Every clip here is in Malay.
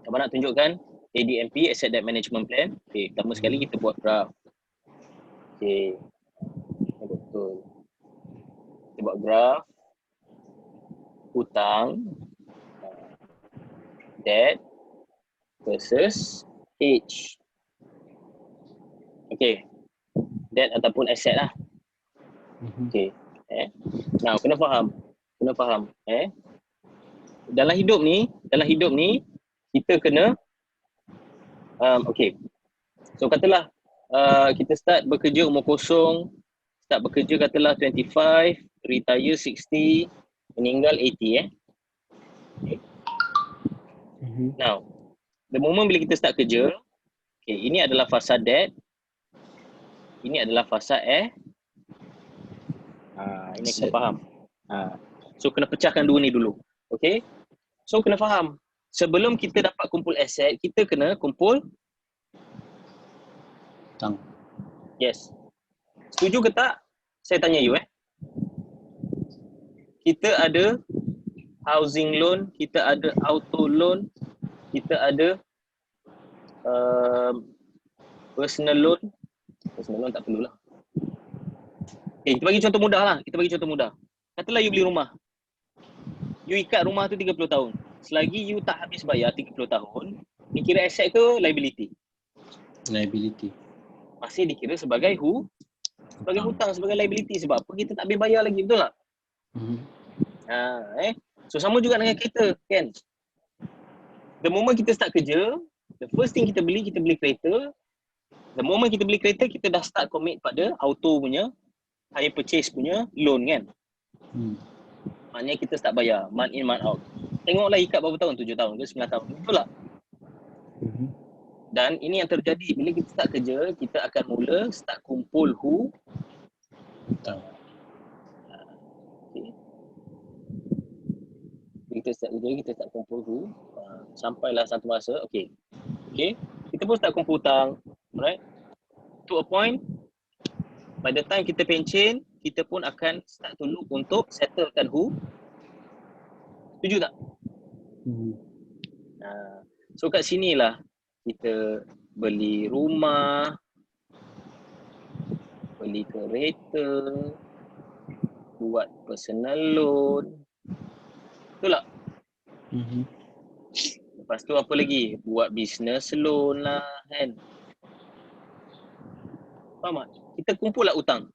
Abang nak tunjukkan ADMP, Asset Debt Management Plan. Okay, pertama sekali kita buat graph. Okay, betul. Kita buat graph hutang, debt versus age. Okay, debt ataupun asset lah. Okay, now kena faham. Dalam hidup ni kita kena okay. So katalah kita start bekerja umur kosong, start bekerja katalah 25, retire 60, meninggal 80 Okay. Now, the moment bila kita start kerja, okay, ini adalah fasa debt, ini adalah fasa ini kena faham. So kena pecahkan dua ni dulu. Okay. So kena faham. Sebelum kita dapat kumpul aset, kita kena kumpul hutang. Yes. Setuju ke tak? Saya tanya you Kita ada housing loan, kita ada auto loan, kita ada personal loan. Personal loan tak perlulah. Okay, kita bagi contoh mudah. Katalah you beli rumah. You ikat rumah tu 30 tahun. Selagi you tak habis bayar 30 tahun, dikira aset ke liability? Liability. Masih dikira sebagai hutang, sebagai liability. Sebab apa? Kita tak habis bayar lagi, betul tak? So sama juga dengan kereta, kan? The moment kita start kerja, the first thing kita beli kereta. The moment kita beli kereta, kita dah start commit pada auto punya, hire purchase punya loan, kan? Maknanya kita start bayar, month in, month out. Tengoklah ikat berapa tahun, 7 tahun ke 9 tahun, betul tak? Dan ini yang terjadi, bila kita start kerja, kita akan mula start kumpul hutang. Okay. Kita start kerja, kita start kumpul sampailah satu masa, okay, kita pun start kumpul hutang, right? To a point, by the time kita pencen, kita pun akan start to look untuk settlekan Setuju tak? So kat sinilah kita beli rumah, beli kereta, buat personal loan. Betul tak? Lepas tu apa lagi? Buat business loan lah, kan? Faham tak? Kita kumpul lah hutang.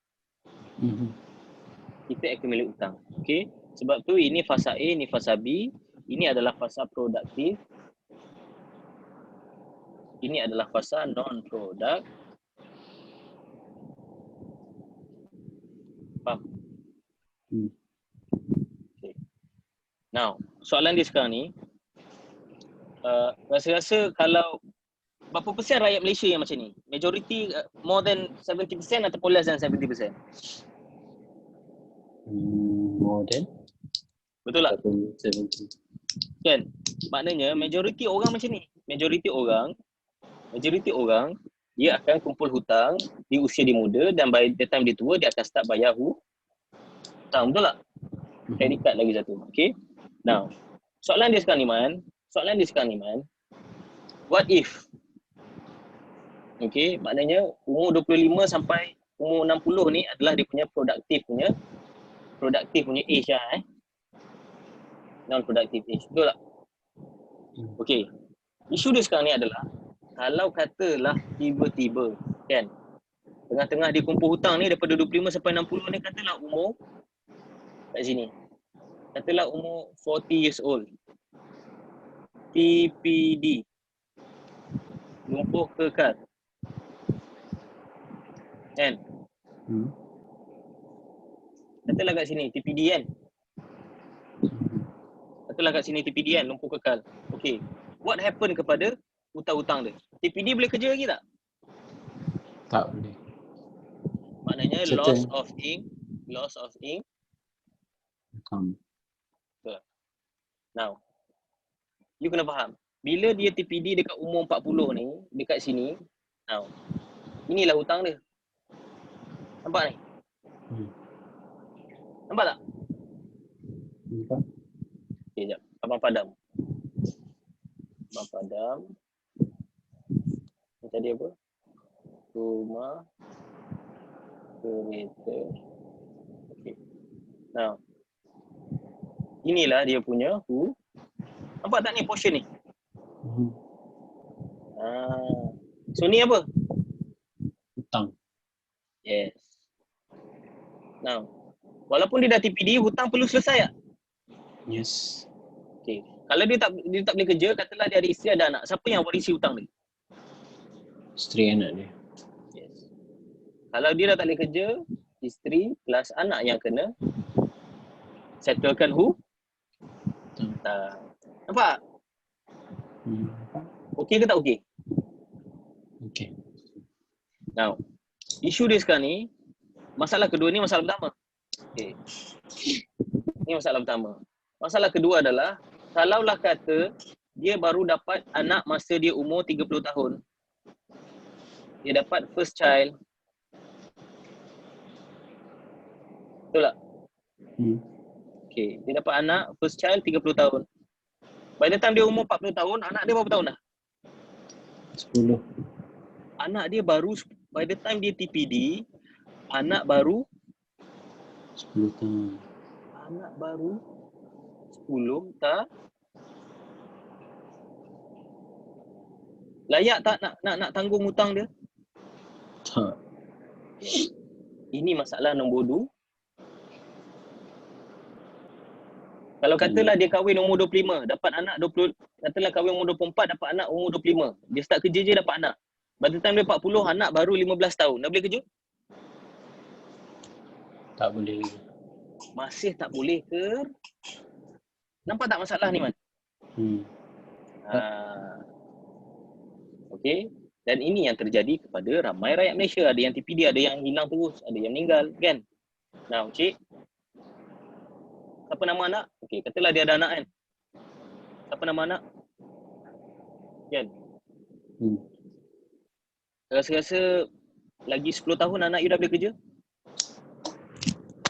Kita accumulate hutang. Okay? Sebab tu ini fasa A, ini fasa B. Ini adalah fasa produktif. Ini adalah fasa non-product. Faham? Okay. Now, soalan dia sekarang ni, rasa-rasa kalau berapa persen rakyat Malaysia yang macam ni? Majority more than 70% ataupun less than 70%? More than? Betul tak? 70. Kan? Maknanya majority orang macam ni. Majority orang dia akan kumpul hutang di usia dia muda dan by the time dia tua dia akan start bayar hutang. Betul tak? Credit card lagi satu. Okay? Now, soalan dia sekarang ni Man, what if? Okay, maknanya umur 25 sampai umur 60 ni adalah dia punya produktif punya age lah non-productive age. Betul tak? Okay. Isu dia sekarang ni adalah kalau katalah tiba-tiba kan tengah-tengah dia kumpul hutang ni daripada 25 sampai 60 ni, katalah umur kat sini. Katalah umur 40 years old. TPD. Lumpuh kekal. Kan? Katalah kat sini TPD kan? Lumpuh kekal. Okay. What happen kepada hutang-hutang dia? TPD boleh kerja lagi tak? Tak boleh. Maknanya Certain. loss of Income. Now, you kena faham. Bila dia TPD dekat umur 40 ni, dekat sini, now, inilah hutang dia. Nampak ni? Nampak tak? Nampak. Okay, sekejap. Abang padam. tadi apa? Rumah, kereta. Okay. Now, inilah dia punya who. Nampak tak ni portion ni? So ni apa? Hutang. Yes. Now, walaupun dia dah TPD, hutang perlu selesai tak? Yes. Okay. Kalau dia tak boleh kerja, katalah dia ada isteri, ada anak. Siapa yang warisi hutang dia? Isteri anak dia. Yes. Kalau dia dah tak boleh kerja, isteri plus anak yang kena settlekan who? Nampak? Okey ke tak okey? Okay. Now, isu dia sekarang ni, masalah kedua ni masalah pertama. Okay. Ni masalah pertama. Masalah kedua adalah, kalaulah kata dia baru dapat anak masa dia umur 30 tahun. Dia dapat first child. Betul tak? Okay. Dia dapat anak, first child 30 tahun. By the time dia umur 40 tahun, anak dia berapa tahun dah? 10. Anak dia baru, by the time dia TPD, anak baru 10 tahun. Anak baru 10 tak? Layak tak nak tanggung hutang dia? Tak. Ini masalah nombor 2. Kalau katalah dia kahwin umur 25, dapat anak 20, katalah kahwin umur 24, dapat anak umur 25. Dia start kerja je dapat anak. By the time dia 40, anak baru 15 tahun. Dah boleh kerja? Tak boleh. Masih tak boleh ke? Nampak tak masalah ni, Man? Okey. Dan ini yang terjadi kepada ramai rakyat Malaysia. Ada yang TPD, ada yang hilang terus, ada yang meninggal, kan? Nah, cik. Siapa nama anak? Okey, katalah dia ada anak, kan? Siapa nama anak? Kan? Rasa-rasa lagi 10 tahun anak you dah boleh kerja?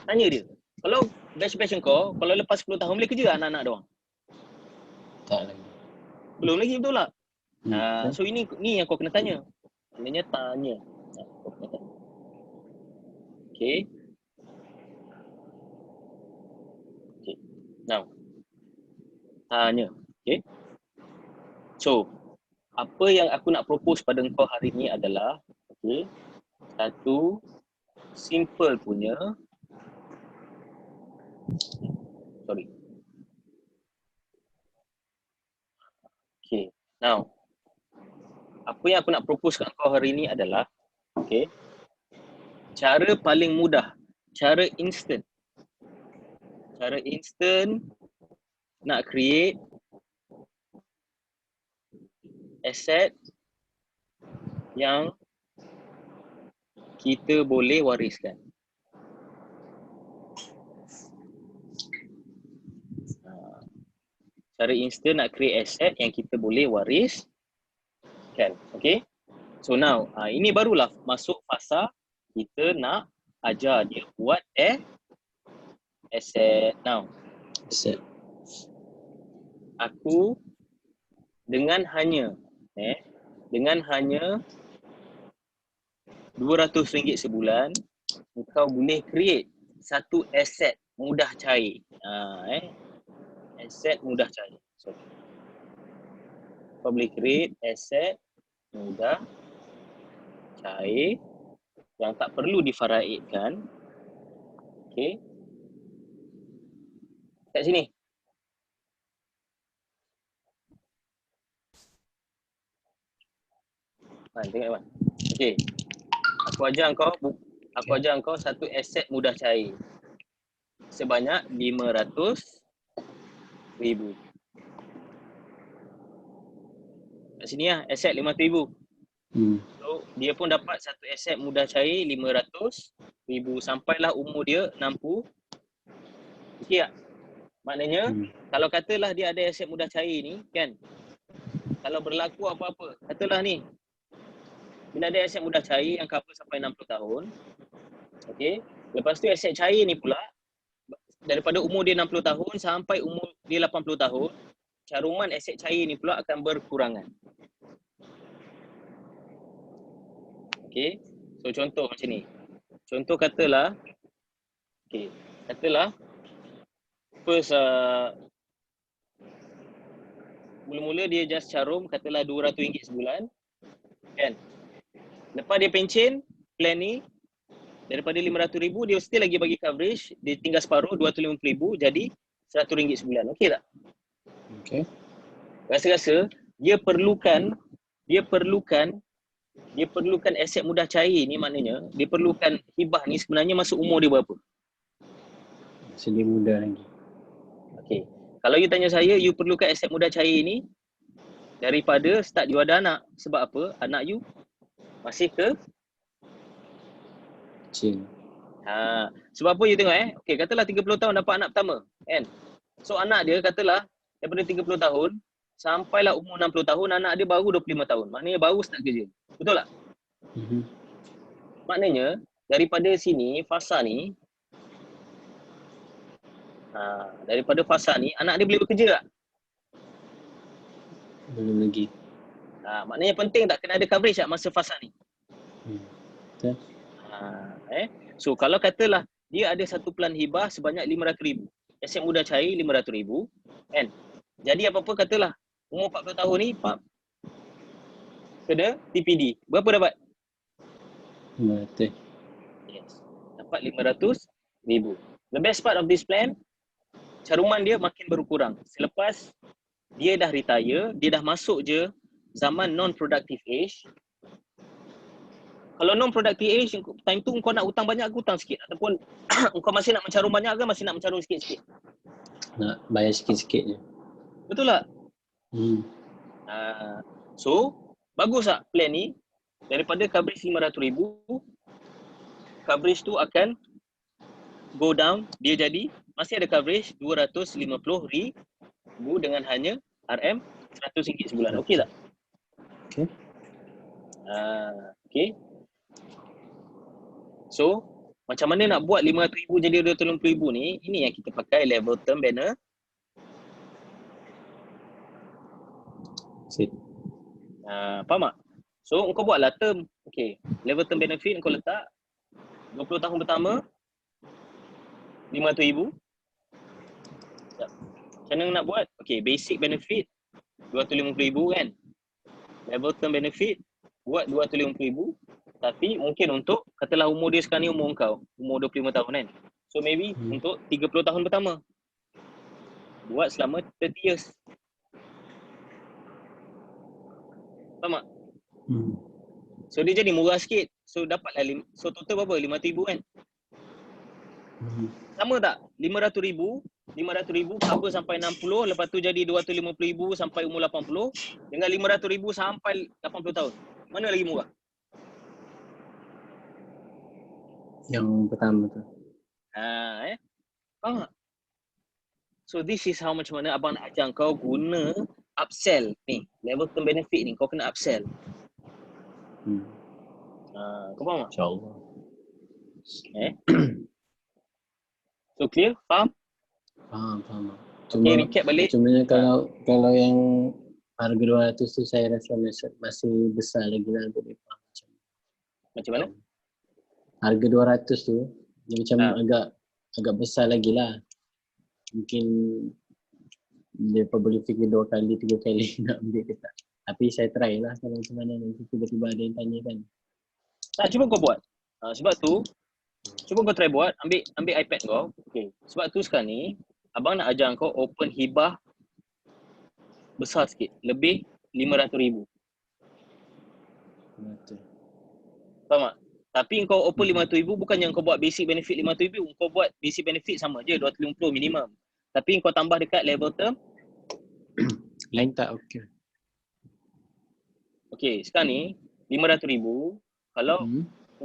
Tanya dia. Kalau batch kau, kalau lepas 10 tahun boleh kerja anak-anak diorang? Tak lagi. Belum lagi, betul tak? So ini yang kau kena tanya. Maknanya tanya. Kau kena tanya. Okay. Okay. Now. Tanya. Okay. So, apa yang aku nak propose pada kau hari ni adalah, okay, satu simple punya, sorry. Okay. Now, apa yang aku nak propose kat kau hari ni adalah, okay, cara paling mudah, cara instant nak create aset yang kita boleh wariskan. Cara instant nak create aset yang kita boleh wariskan. Okay. So now, ini barulah masuk fasa kita nak ajar dia buat aset. Now, Aset. aku dengan hanya RM200 sebulan, engkau boleh create satu aset mudah cair. Aset mudah cair. So, kau boleh create aset mudah cair yang tak perlu difaraidkan. Okay. Kat sini. Tengok, Man. Okay. Aku ajar kau satu aset mudah cair sebanyak RM500,000. Kat sini lah, aset RM500,000. So, dia pun dapat satu aset mudah cair RM500,000 sampailah umur dia 60. Okey tak? Maknanya, kalau katalah dia ada aset mudah cair ni, kan? Kalau berlaku apa-apa, katalah ni, bila ada aset mudah cair yang cover sampai 60 tahun, okey, lepas tu aset cair ni pula, daripada umur dia 60 tahun sampai umur dia 80 tahun, caruman aset cair ni pula akan berkurangan. Okay. So contoh macam ni. Contoh katalah, okay, katalah first mula-mula dia just carum katalah RM200 sebulan kan. Lepas dia pencen plan ni daripada RM500,000 dia still lagi bagi coverage, dia tinggal separuh RM250,000 jadi RM100 sebulan. Okey tak? Okay. Rasa-rasa dia perlukan aset mudah cair ni, maknanya dia perlukan hibah ni sebenarnya masa umur dia berapa? Masa dia muda lagi. Okey. Kalau you tanya saya, you perlukan aset mudah cair ni daripada start you ada anak. Sebab apa? Anak you masih Kecil. sebab apa you tengok okey, katalah 30 tahun dapat anak pertama kan. So anak dia katalah daripada 30 tahun sampailah umur 60 tahun, anak dia baru 25 tahun. Maknanya baru start kerja. Betul tak? Maknanya daripada sini fasa ni anak dia boleh bekerja tak? Belum lagi. Maknanya penting tak kena ada coverage tak masa fasa ni? Betul. So kalau katalah dia ada satu plan hibah sebanyak RM500,000. Aset mudah cair RM500,000 kan. Jadi apa-apa katalah umur 40 tahun ni kena TPD. Berapa dapat? Betul. Yes. Dapat RM500,000. The best part of this plan, caruman dia makin berkurang. Selepas dia dah retire, dia dah masuk je zaman non-productive age. Kalau non-productive age, time tu kau nak hutang banyak ke hutang sikit? Ataupun kau masih nak mencarum banyak ke masih nak mencarum sikit-sikit? Nak bayar sikit-sikit je. Betul tak? So, bagus tak plan ni? Daripada coverage RM500,000, coverage tu akan go down, dia jadi masih ada coverage RM250,000 dengan hanya RM100 sebulan. Okey tak? Okay. Okay. So, macam mana nak buat RM500,000 jadi RM250,000 ni? Ini yang kita pakai level term banner. Faham tak? So, kau buatlah term. Okay. Level term benefit kau letak 20 tahun pertama RM500,000. Macam mana nak buat? Okay, basic benefit RM250,000 kan. Level term benefit buat RM250,000. Tapi mungkin untuk, katalah umur dia sekarang ni umur kau, umur 25 tahun kan. So maybe untuk 30 tahun pertama. Buat selama 30 years. Faham tak? So dia jadi murah sikit. So dapatlah, so total berapa? RM500,000 kan? Sama tak? RM500,000 cover sampai 60, lepas tu jadi RM250,000 sampai umur 80, dengan RM500,000 sampai 80 tahun. Mana lagi murah? Yang pertama tu. Faham tak? So this is how macam mana abang nak ajar kau guna upsell ni. Level term benefit ni kau kena upsell. Kau faham tak? InsyaAllah. So clear? Faham? Faham. Okay, recap balik. Cumanya kalau yang harga 200 tu saya rasa masih besar lagi lah untuk dia faham. Macam mana? Harga 200 tu dia macam agak besar lagi lah. Mungkin dia boleh fikir 2 kali, 3 kali nak ambil ke tak. Tapi saya try lah kalau macam mana nanti tiba-tiba ada yang tanya kan. Tak, cuba kau buat. Sebab tu, cuba kau try buat, ambil iPad kau. Okay. Sebab tu sekarang ni, abang nak ajar kau open hibah besar sikit. Lebih RM500,000. Betul. Faham tak? Tapi kau open RM500,000 bukan yang kau buat basic benefit RM500,000. Kau buat basic benefit sama je, RM250 minimum. Tapi kau tambah dekat level term. Lain tak okey. Okay, sekarang ni RM500,000. Kalau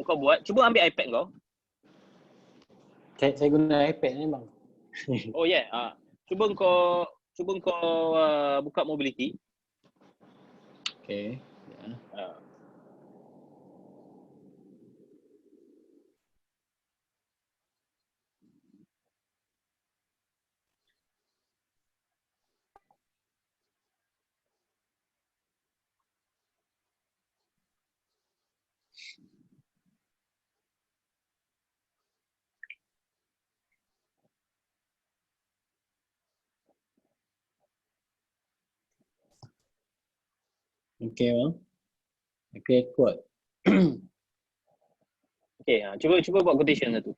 kau buat, cuba ambil iPad kau. Saya guna iPad ni bang. Oh yeah. Cuba kau buka mobility. Okay. Okay bang. Okay, kuat. Okay, cuba buat quotation satu.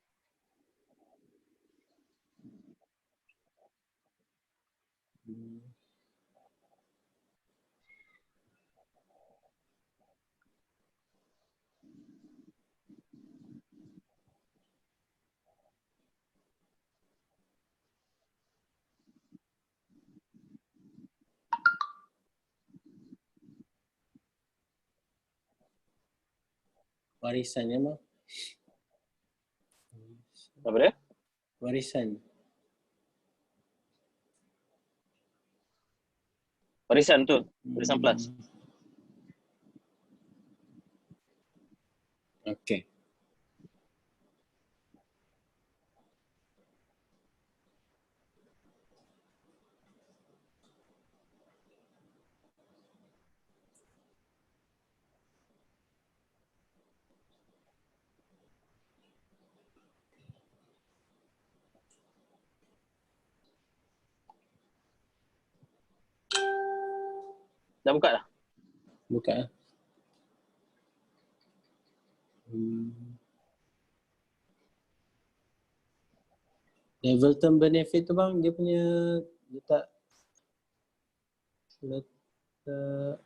Warisan ya bang. Apa dia? Warisan. Warisan tu. Warisan plus. Okay. Dah buka dah? Buka lah. Level term benefit tu bang, dia punya letak 32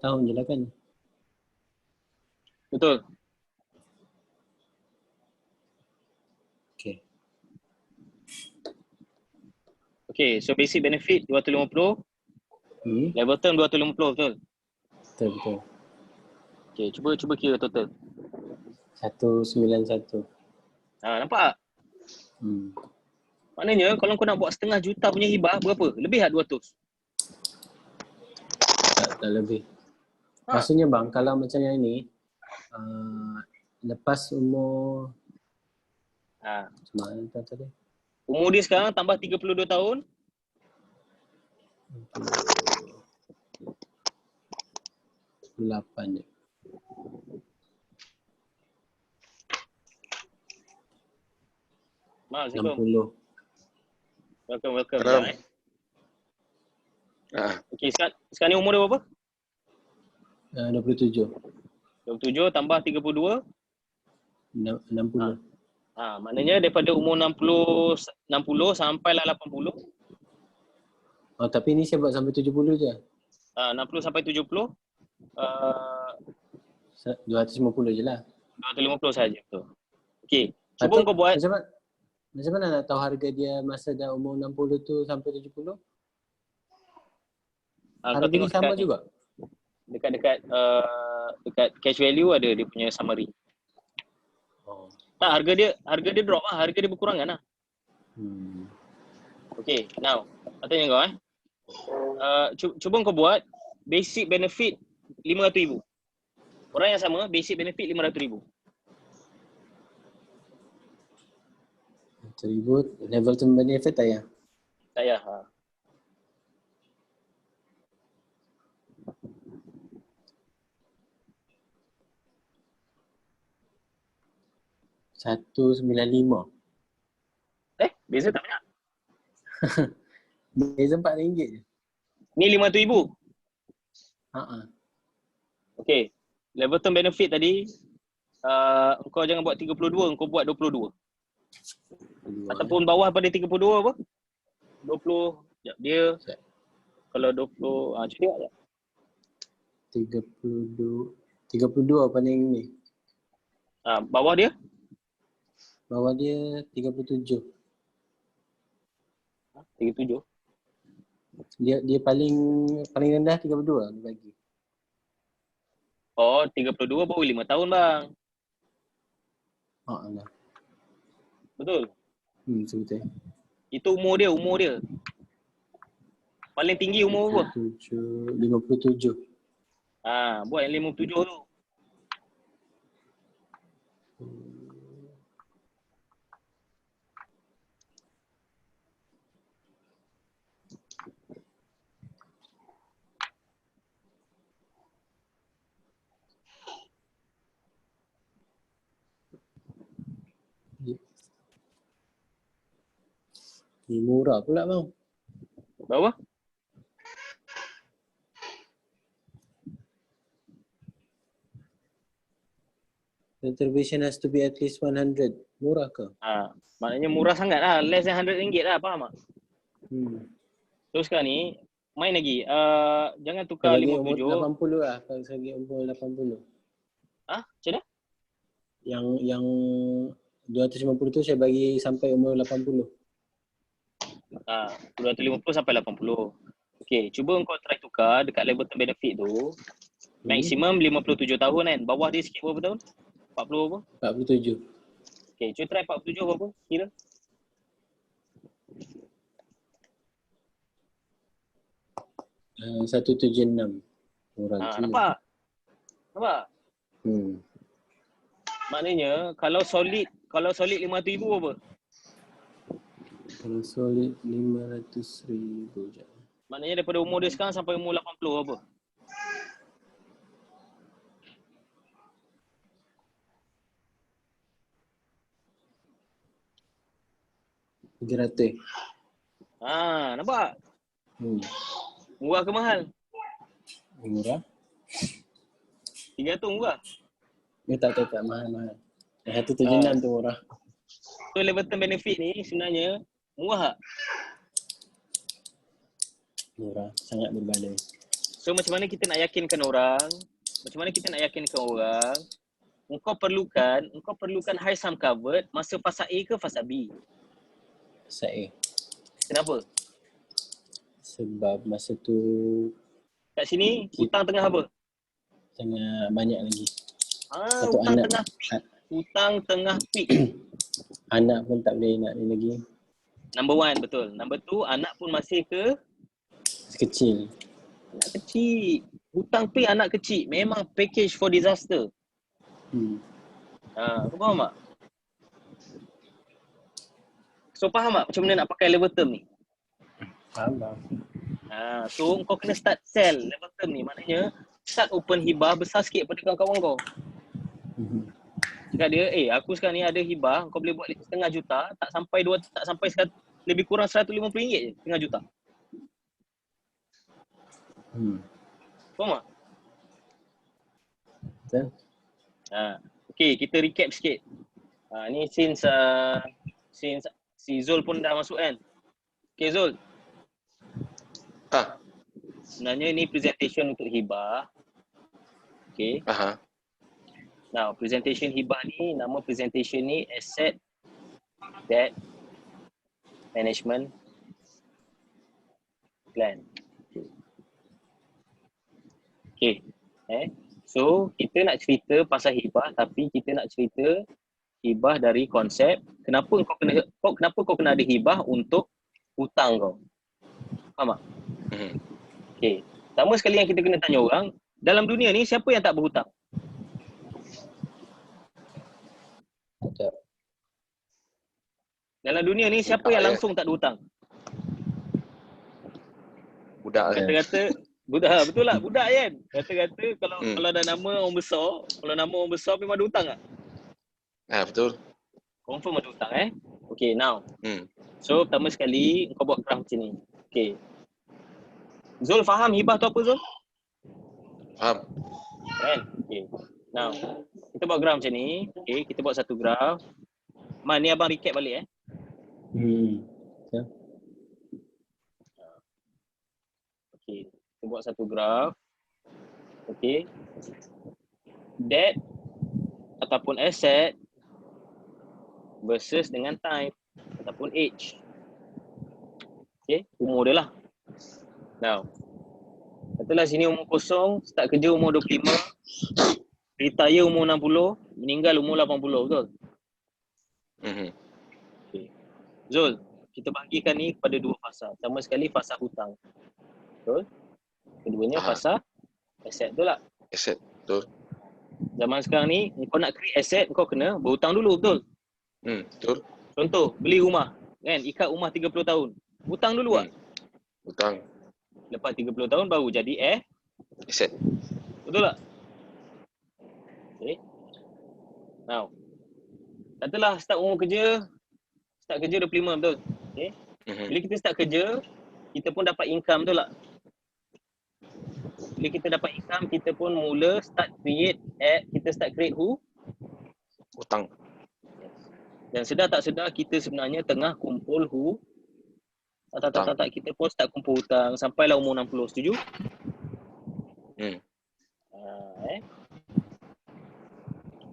tahun je lah kan? Betul. Okay. Okay, so basic benefit 250, level term 250, betul? Betul. Okay, cuba kira total. 191. Nampak tak? Maknanya kalau kau nak buat setengah juta punya hibah, berapa? Lebih tak 200? Tak lebih. Maksudnya bang, kalau macam yang ni, lepas umur mana tadi? Umur dia sekarang tambah 32 tahun. 8 je. Assalamualaikum. 60. Welcome. Okay, sekarang ni umur dia berapa? 27. 27 tambah 32. 60. Maknanya daripada umur 60 sampai lah 80. Oh, tapi ni saya buat sampai 70 je. 60 sampai 70. 250 je lah. 250 saja, betul. Okey, cuba kau buat. Macam mana nak tahu harga dia masa dah umur 60 tu sampai 70? Harga dia sama ni. juga? Dekat cash value ada dia punya summary. Tak, harga dia drop lah. Harga dia berkurangan lah. Okay, now. Aku tanya kau cuba kau buat basic benefit 500,000. Orang yang sama, basic benefit 500,000. 1,000 level term benefit tak ya? Tak payah. 195. Beza tak banyak. Beza RM4 je. Ni 500,000. Okay. Level term benefit tadi, kau jangan buat 32, kau buat 22. Ataupun bawah pada 32 apa? 20. Sekejap, dia. Kalau 20, cuba sekejap. 32 paling ni. Bawah dia? Bawah dia 37. 37. Dia paling rendah 32 dia bagi. 32 baru 5 tahun bang. Allah. Betul? Betul. Itu umur dia. Paling tinggi umur apa? 57. Buat yang 57 tu. Ni murah pula bang. Berapa? Contribution has to be at least 100. Murah ke? Maknanya murah sangat lah. Less than RM100 lah, faham tak? So sekarang ni, main lagi. Jangan tukar Saya bagi umur 57. 80 lah. Saya bagi umur 80. Macam mana? Yang 250 tu saya bagi sampai umur 80. 250 sampai 80. Okay, cuba kau try tukar dekat level term benefit tu. Maksimum 57 tahun kan. Bawah dia sikit berapa tahun? 40 apa? 47. Okay, cuba try 47 berapa? Kira. Uh, 176. Murah tu. Nampak? Nampak? Maknanya kalau solid 500,000 apa? Kalau solid 500,000 je. Maknanya daripada umur dia sekarang sampai umur 80 apa? RM300. Nampak? Murah ke mahal? Murah? 300 murah. Tak mahal. 176 tu murah. So level term benefit ni sebenarnya murah tak? Murah, sangat berbaloi. So macam mana kita nak yakinkan orang? Engkau perlukan high sum covered masa fasa A ke fasa B? Fasa A. Kenapa? Sebab masa tu Kat sini hutang tengah apa? tengah banyak lagi. Hutang anak, tengah peak. Hutang tengah peak. Anak pun tak boleh nak ni lagi. Number one, betul. Number two, anak pun masih kecil. Anak kecil. Hutang peak anak kecil. Memang package for disaster. Kau faham tak? So faham tak macam mana nak pakai level term ni? Faham bang. So kau kena start sell level term ni. Maknanya start open hibah besar sikit pada kawan-kawan kau. Cakap dia, aku sekarang ni ada hibah, kau boleh buat setengah juta, tak sampai lebih kurang RM150 je, setengah juta. Faham tak? Betul. Okay, kita recap sikit. Ni since si Zul pun dah masuk kan. Okay Zul. Sebenarnya ni presentation untuk hibah. Okay. Now, presentation hibah ni, nama presentation ni Asset Debt Management Plan. Okay. So, kita nak cerita pasal hibah tapi kita nak cerita hibah dari konsep kenapa kau kena ada hibah untuk hutang kau. Faham tak? Okay. Pertama sekali yang kita kena tanya orang, dalam dunia ni siapa yang tak berhutang? Tak. Dalam dunia ni siapa yang langsung tak ada hutang? Budak kan? Kata-kata budak, betul lah, budak kan? Kata-kata kalau ada nama orang besar memang ada hutang tak? Betul. Confirm ada hutang Okay, now. So, pertama sekali kau buat graf macam ni. Okay. Zul faham hibah tu apa Zul? Faham. Kan? Okay. Now, kita buat graf macam ni. Okay, kita buat satu graf. Man, ni abang recap balik Okay, kita buat satu graf. Okay. Debt ataupun asset versus dengan time ataupun age. Okay, umur dia lah. Now, katalah sini umur kosong, start kerja umur 25, retire umur 60, meninggal umur 80, betul? Okay. Zul, kita bahagikan ni kepada dua fasa. Pertama sekali fasa hutang. Betul? Keduanya fasa aset, betul tak? Aset, betul. Zaman sekarang ni, kau nak create aset, kau kena berhutang dulu, betul? Betul. Contoh, beli rumah. Kan? Ikat rumah 30 tahun. Hutang dulu tak? Hutang. Lepas 30 tahun baru jadi aset. Betul tak? Okay. Now, katalah start kerja 25, betul? Okay. Bila kita start kerja, kita pun dapat income, betul tak? Bila kita dapat income, kita pun mula start create Hutang. Dan sedar tak sedar kita sebenarnya tengah kumpul tak, kita pun start kumpul hutang sampailah umur 60. Setuju?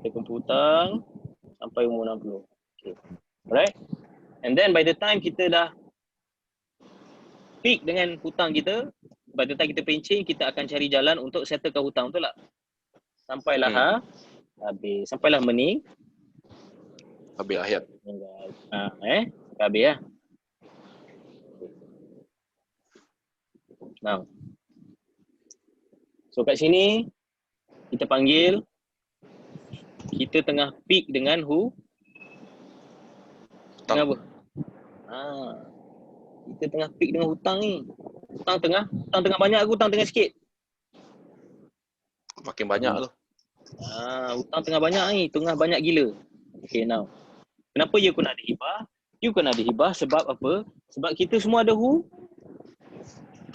Kita kumpul hutang sampai umur 60. Okay. Alright? And then by the time kita dah peak dengan hutang kita, by the time kita pencing, kita akan cari jalan untuk settlekan hutang, betul tak? Sampailah habis. Sampailah Habis ayat. Sampai habis lah. Now. So kat sini kita panggil kita tengah peak dengan Hutang. apa? Kita tengah peak dengan hutang ni. Hutang tengah banyak ke hutang tengah sikit? Makin banyak tu. Hutang tengah banyak ni, tengah banyak gila. Okay, now. Kenapa you kena ada hibah? You kena ada hibah sebab apa? Sebab kita semua ada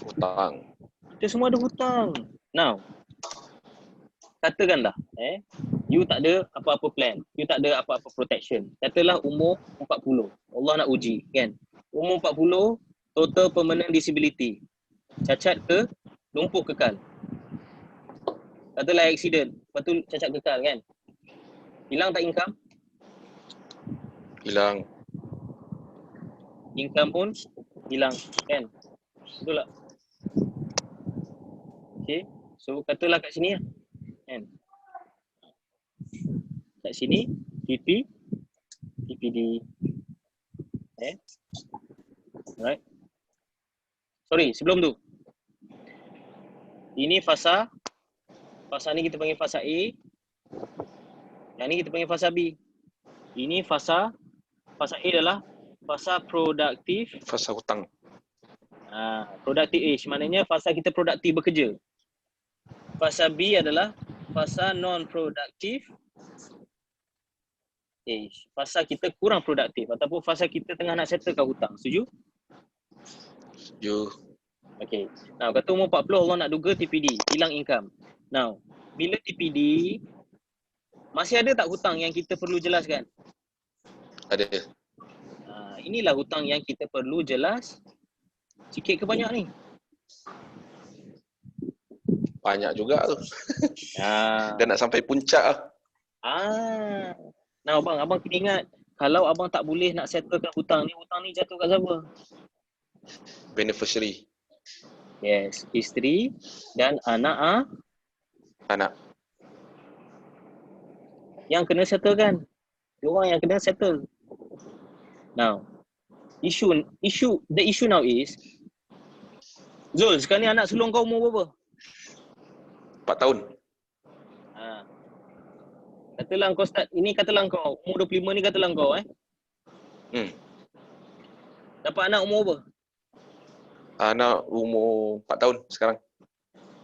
Hutang. Kita semua ada hutang. Now, katakanlah, you tak ada apa-apa plan. You tak ada apa-apa protection. Katalah umur 40. Allah nak uji, kan? Umur 40, total permanent disability. Cacat ke, lumpuh kekal. Katalah accident, lepas tu cacat kekal, kan? Hilang tak income? Hilang. Income pun hilang, kan? Betul tak? Okay, so katalah kat sini lah, kan? Kat sini, TPD. Alright. Sorry, sebelum tu. Ini fasa. Fasa ni kita panggil fasa A. Yang ni kita panggil fasa B. Ini fasa A adalah fasa produktif. Fasa hutang. Productive age, maknanya fasa kita produktif bekerja. Fasa B adalah fasa non-produktif age. Fasa kita kurang produktif ataupun fasa kita tengah nak settlekan hutang. Setuju? Setuju. Okay. Now, kata umur 40 Allah nak duga TPD, hilang income. Now, bila TPD, masih ada tak hutang yang kita perlu jelaskan? Ada. Inilah hutang yang kita perlu jelas. Sikit ke banyak ni? Banyak juga tu. Dah nak sampai puncak lah. Nah, abang kena ingat, kalau abang tak boleh nak settlekan hutang ni jatuh kat siapa? Beneficiary. Yes, isteri dan anak. Anak. Yang kena settlekan. Diorang yang kena settle. Now, the issue now is, Zul, sekarang ni anak sulung kau umur berapa? 4 tahun. Katalah kau start, ini katalah kau, umur 25 ni katalah kau dapat anak umur berapa? Anak umur 4 tahun sekarang.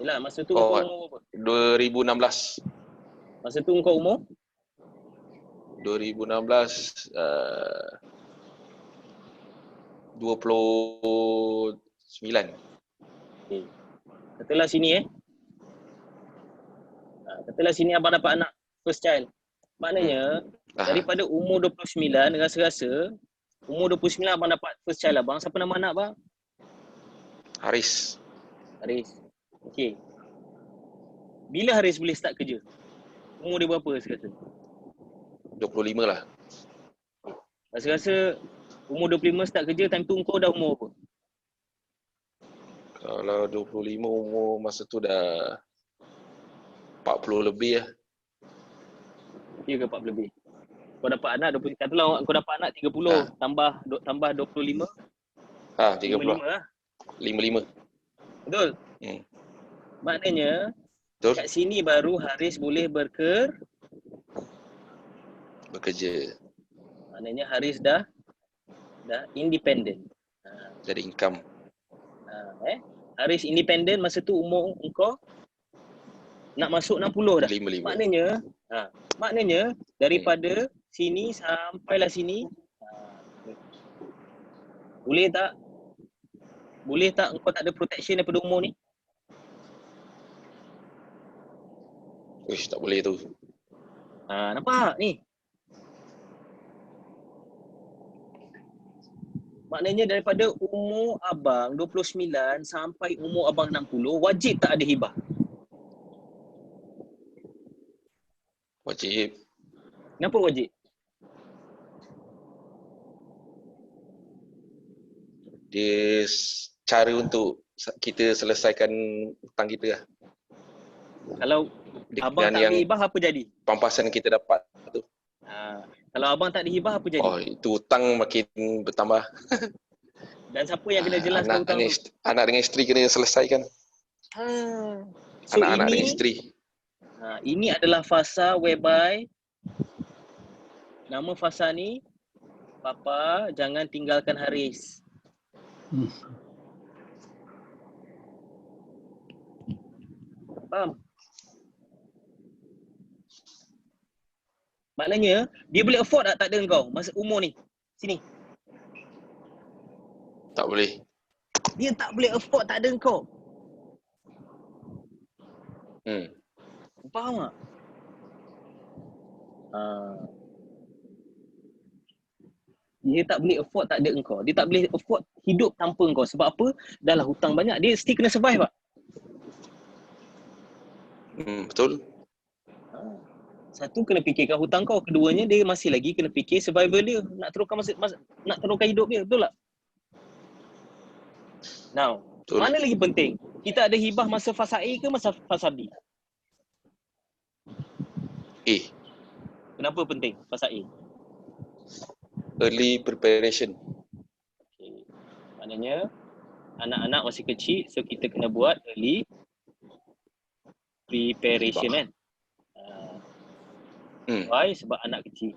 Yelah, masa tu kau umur berapa? 2016. Masa tu kau umur? 2016 29. Okay. Katalah sini katalah sini abang dapat anak first child. Maknanya daripada umur 29, rasa-rasa umur 29 abang dapat first child abang. Siapa nama anak abang? Haris. Okey. Bila Haris boleh start kerja? Umur dia berapa rasa-rasa? 25 lah. Rasa-rasa umur 25 start kerja, time tu kau dah umur apa? Kalau 25 umur masa tu dah 40 lebih lah. Ya ke 40 lebih? Kau dapat anak 20, katalah kau dapat anak 30 tambah 25. 30 lah. 55. Betul? Maknanya betul. Kat sini baru Haris boleh bekerja. Maknanya Haris dah independent. Jadi income. Haris independent masa tu umur engkau nak masuk 60 dah. 55. Maknanya daripada sini sampailah sini Boleh tak? Boleh tak engkau tak ada protection daripada umur ni? Uish, tak boleh tu. Nampak ni? Maknanya daripada umur abang 29 sampai umur abang 60, wajib tak ada hibah? Wajib. Kenapa wajib? Dia cara untuk kita selesaikan hutang kita lah. Kalau abang Dengan tak yang ambil hibah, apa jadi? pampasan kita dapat tu. Kalau abang tak ada hibah, apa jadi? Oh, itu hutang makin bertambah. Dan siapa yang kena jelaskan hutang tu? Anak dengan isteri kena selesaikan. So Anak-anak dengan ini isteri. ini adalah fasa whereby nama fasa ni, Papa jangan tinggalkan Haris. Faham? Maknanya dia boleh afford tak ada engkau masa umur ni? Sini. Tak boleh. Dia tak boleh afford tak ada engkau. Faham tak? Dia tak boleh afford tak ada engkau. Dia tak boleh afford hidup tanpa engkau. Sebab apa? Dah lah hutang banyak. Dia still kena survive tak? Betul. Satu, kena fikirkan hutang kau. Keduanya, dia masih lagi kena fikir survival dia. Nak teruskan hidup dia. Betul tak? Now, Betul. mana lagi penting? Kita ada hibah masa fasa A ke masa fasa B? A. Kenapa penting fasa A? Early preparation. Okay. Maknanya, anak-anak masih kecil, so kita kena buat early preparation kan? Why? Sebab anak kecil.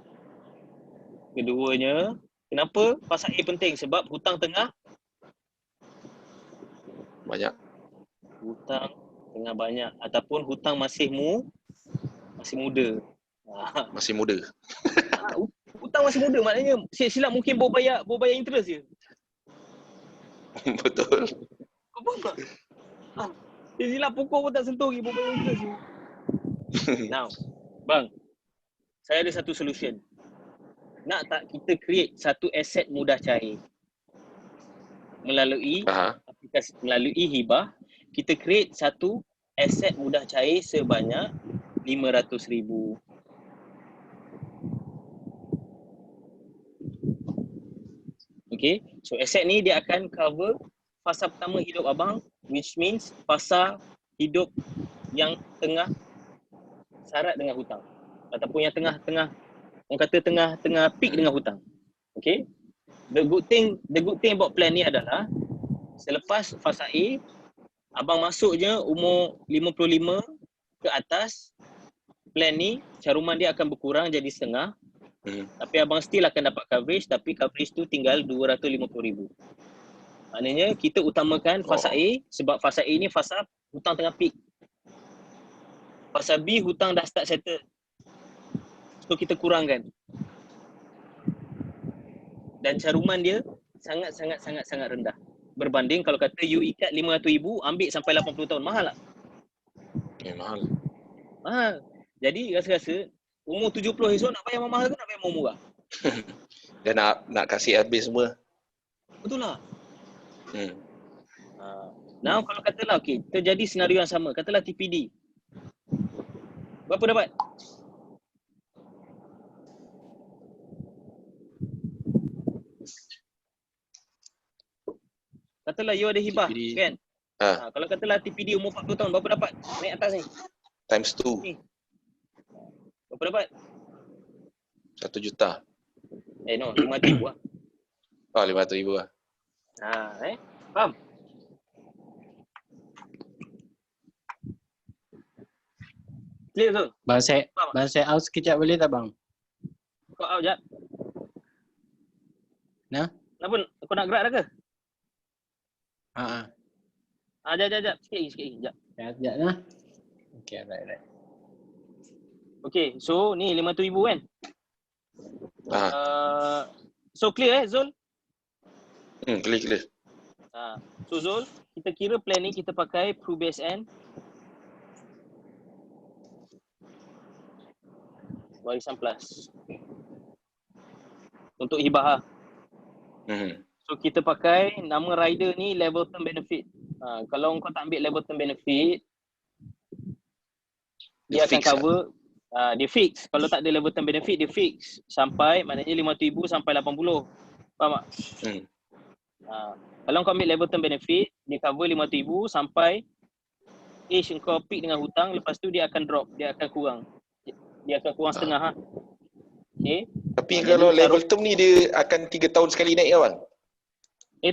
Keduanya, kenapa fasa A penting? Sebab hutang tengah Banyak. Hutang tengah banyak ataupun hutang masih muda. Masih muda. Hutang masih muda maknanya silap mungkin baru bayar interest je. Betul. Kau faham tak? Dia silap pokok pun tak sentuh lagi, baru bayar interest je. Now, bang, saya ada satu solution. Nak tak kita create satu aset mudah cair melalui aplikasi, melalui hibah, kita create satu aset mudah cair sebanyak 500,000. Okay, so aset ni dia akan cover fasa pertama hidup abang, which means fasa hidup yang tengah syarat dengan hutang ataupun yang tengah orang kata tengah peak dengan hutang. Okay, the good thing about plan ni adalah selepas fasa A, abang masuk je umur 55 ke atas, plan ni caruman dia akan berkurang jadi setengah. Tapi abang still akan dapat coverage, tapi coverage tu tinggal 250,000. Maknanya kita utamakan fasa A sebab fasa A ni fasa hutang tengah peak. Fasa B hutang dah start settle. So kita kurangkan. Dan caruman dia sangat rendah. Berbanding kalau kata you ikat 500,000, ambil sampai 80 tahun, mahal tak? Mahal. Mahal. Jadi rasa-rasa umur 70 esok nak bayar mahal ke nak bayar murah? Dia nak kasih habis semua. Betul lah. Now kalau katalah terjadi senario yang sama, katalah TPD. Berapa dapat? Katalah you ada hibah TPD, kan? Kalau katalah TPD umur 40 tahun, berapa dapat? Naik atas ni. Times 2. Berapa dapat? 1 juta. No, 5,000 lah. 500,000 lah. Faham? Clear tu? Bang saya out sekejap boleh tak bang? Kau out jap. Nah? Kenapa? Kau nak gerak dah ke? Jap. Sikit lagi. Sekejap lah. Okay, right. Okay, so ni 500,000 kan? So clear Zul? Clear. So Zul, kita kira plan ni kita pakai ProBSN Warisan Plus untuk hibah lah. So kita pakai nama rider ni level term benefit. Kalau kau tak ambil level term benefit, dia akan cover dia fix. Kalau tak ada level term benefit, dia fix sampai maknanya 50,000 sampai 80. Faham tak? Kalau kau ambil level term benefit, dia cover 50,000 sampai age kau peak dengan hutang, lepas tu dia akan drop, dia akan kurang. Dia akan kurang setengah lah. Okay. Tapi kalau level term ni dia akan 3 tahun sekali naik ke bang?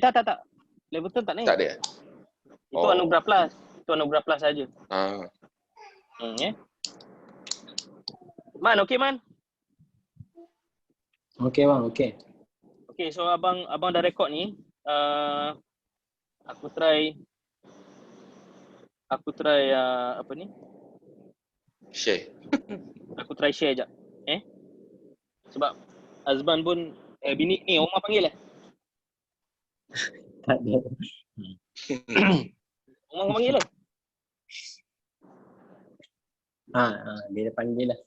Tak. Level term tak naik. Tak ada? Itu Anugerah Plus. Itu Anugerah Plus saja. Man, okey Man? Okey bang, okey. Okay, so abang dah rekod ni. Aku try apa ni? Share. Aku try share jap. Sebab Azban pun bini ni Omar panggil Tak ada. Omar panggil lah. Dia dah panggil lah.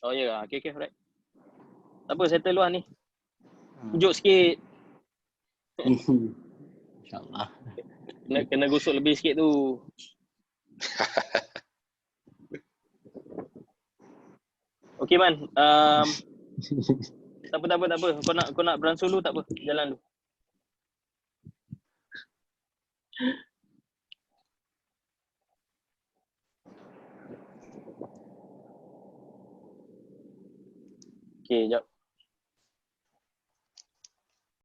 Oh ya, okay, right. Tak apa, settle luar ni. Pujuk sikit. InsyaAllah. Kena gosok lebih sikit tu. Okay Man, tak apa. Kau nak beransur dulu tak apa, jalan dulu. Okay, jap.